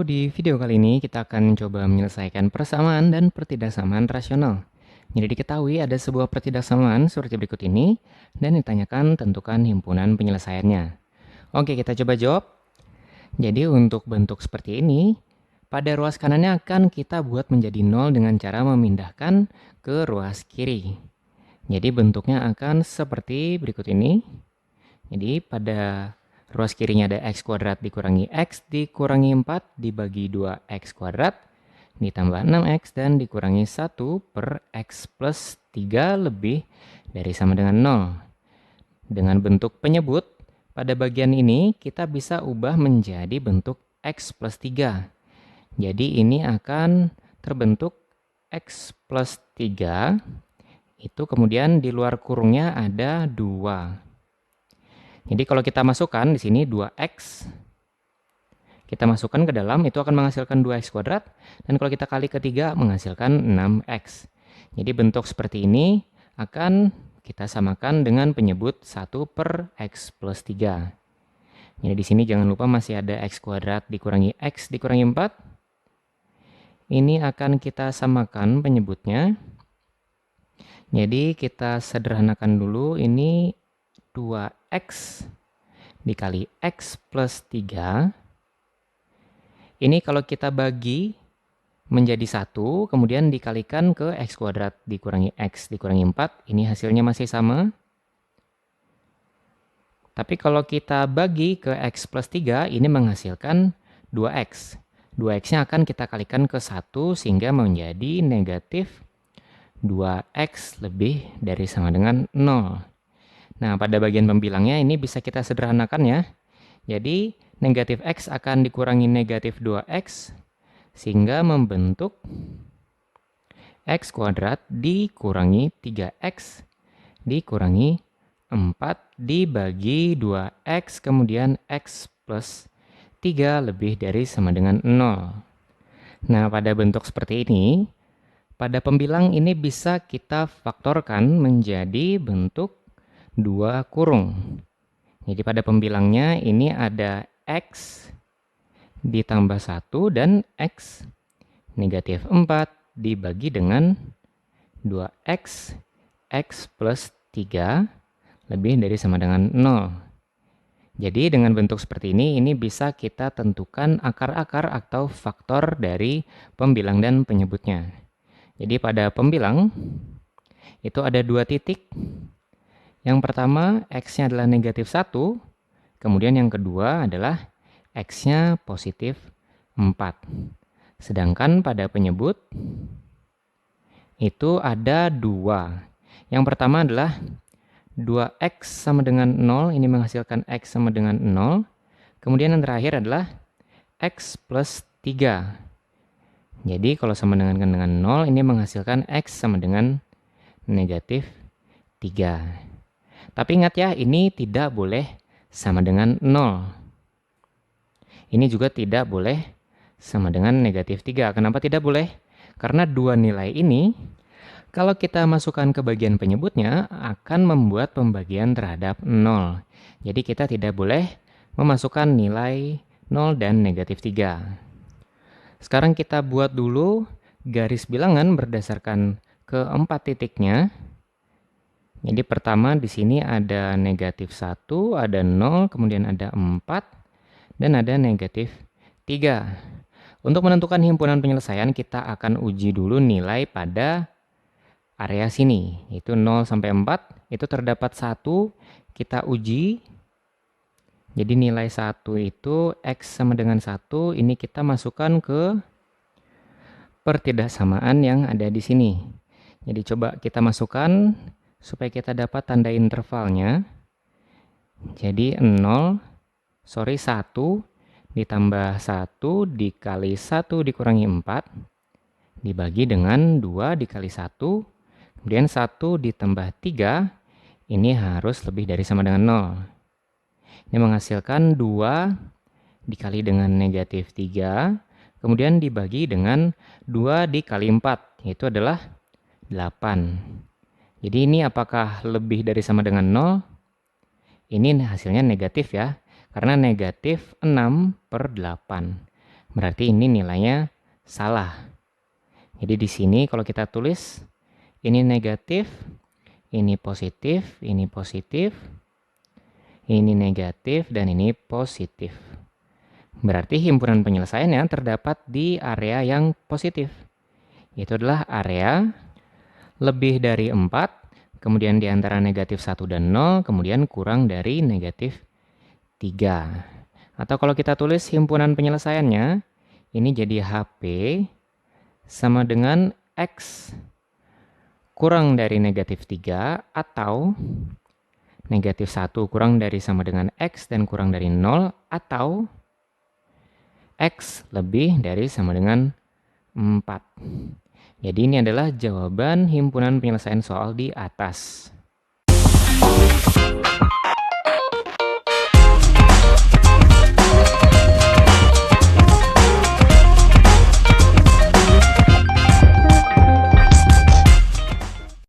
di video kali ini kita akan coba menyelesaikan persamaan dan pertidaksamaan rasional. Jadi diketahui ada sebuah pertidaksamaan seperti berikut ini, dan ditanyakan tentukan himpunan penyelesaiannya. Oke, kita coba jawab. Jadi untuk bentuk seperti ini, pada ruas kanannya akan kita buat menjadi 0 dengan cara memindahkan ke ruas kiri. Jadi bentuknya akan seperti berikut ini. Jadi pada ruas kirinya ada x kuadrat dikurangi x dikurangi 4 dibagi 2x kuadrat ditambah 6x dan dikurangi 1 per x plus 3 lebih dari sama dengan 0. Dengan bentuk penyebut, pada bagian ini kita bisa ubah menjadi bentuk x plus 3. Jadi ini akan terbentuk x plus 3, itu kemudian di luar kurungnya ada 2. Jadi kalau kita masukkan di sini 2x, kita masukkan ke dalam, itu akan menghasilkan 2x kuadrat, dan kalau kita kali ke 3 menghasilkan 6x. Jadi bentuk seperti ini akan kita samakan dengan penyebut 1 per x plus 3. Jadi di sini jangan lupa masih ada x kuadrat dikurangi x dikurangi 4. Ini akan kita samakan penyebutnya. Jadi kita sederhanakan dulu, ini 2x dikali x plus 3. Ini kalau kita bagi menjadi 1, kemudian dikalikan ke x kuadrat dikurangi x dikurangi 4, ini hasilnya masih sama. Tapi kalau kita bagi ke x plus 3, ini menghasilkan 2x. 2x-nya akan kita kalikan ke 1 sehingga menjadi negatif 2x lebih dari sama dengan 0. Nah, pada bagian pembilangnya ini bisa kita sederhanakan ya. Jadi, negatif x akan dikurangi negatif 2x, sehingga membentuk x kuadrat dikurangi 3x dikurangi 4 dibagi 2x, kemudian x plus 3 lebih dari sama dengan 0. Nah, pada bentuk seperti ini, pada pembilang ini bisa kita faktorkan menjadi bentuk 2 kurung. Jadi pada pembilangnya ini ada x ditambah 1 dan x negatif 4 dibagi dengan 2x x plus 3 lebih dari sama dengan 0. Jadi dengan bentuk seperti ini bisa kita tentukan akar-akar atau faktor dari pembilang dan penyebutnya. Jadi pada pembilang itu ada 2 titik. Yang pertama, x-nya adalah negatif 1, kemudian yang kedua adalah x-nya positif 4. Sedangkan pada penyebut, itu ada 2. Yang pertama adalah 2x sama dengan 0, ini menghasilkan x sama dengan 0. Kemudian yang terakhir adalah x plus 3. Jadi kalau sama dengan 0, ini menghasilkan x sama dengan negatif 3. Tapi ingat ya, ini tidak boleh sama dengan 0. Ini juga tidak boleh sama dengan negatif 3. Kenapa tidak boleh? Karena dua nilai ini, kalau kita masukkan ke bagian penyebutnya, akan membuat pembagian terhadap 0. Jadi kita tidak boleh memasukkan nilai 0 dan negatif 3. Sekarang kita buat dulu garis bilangan berdasarkan keempat titiknya. Jadi pertama di sini ada negatif 1, ada 0, kemudian ada 4, dan ada negatif 3. Untuk menentukan himpunan penyelesaian, kita akan uji dulu nilai pada area sini. Itu 0 sampai 4, itu terdapat 1, kita uji. Jadi nilai 1 itu x sama dengan 1, ini kita masukkan ke pertidaksamaan yang ada di sini. Jadi coba kita masukkan supaya kita dapat tanda intervalnya. Jadi 1 ditambah 1 dikali 1 dikurangi 4 dibagi dengan 2 dikali 1, kemudian 1 ditambah 3, ini harus lebih dari sama dengan 0. Ini menghasilkan 2 dikali dengan negatif 3, kemudian dibagi dengan 2 dikali 4, yaitu adalah 8. Jadi ini apakah lebih dari sama dengan 0? Ini hasilnya negatif ya, karena negatif 6 per 8. Berarti ini nilainya salah. Jadi di sini kalau kita tulis ini negatif, ini positif, ini positif, ini negatif, dan ini positif. Berarti himpunan penyelesaiannya terdapat di area yang positif. Itu adalah area lebih dari 4, kemudian di antara negatif 1 dan 0, kemudian kurang dari negatif 3. Atau kalau kita tulis himpunan penyelesaiannya, ini jadi HP sama dengan X kurang dari negatif 3 atau negatif 1 kurang dari sama dengan X dan kurang dari 0 atau X lebih dari sama dengan 4. Jadi ini adalah jawaban himpunan penyelesaian soal di atas.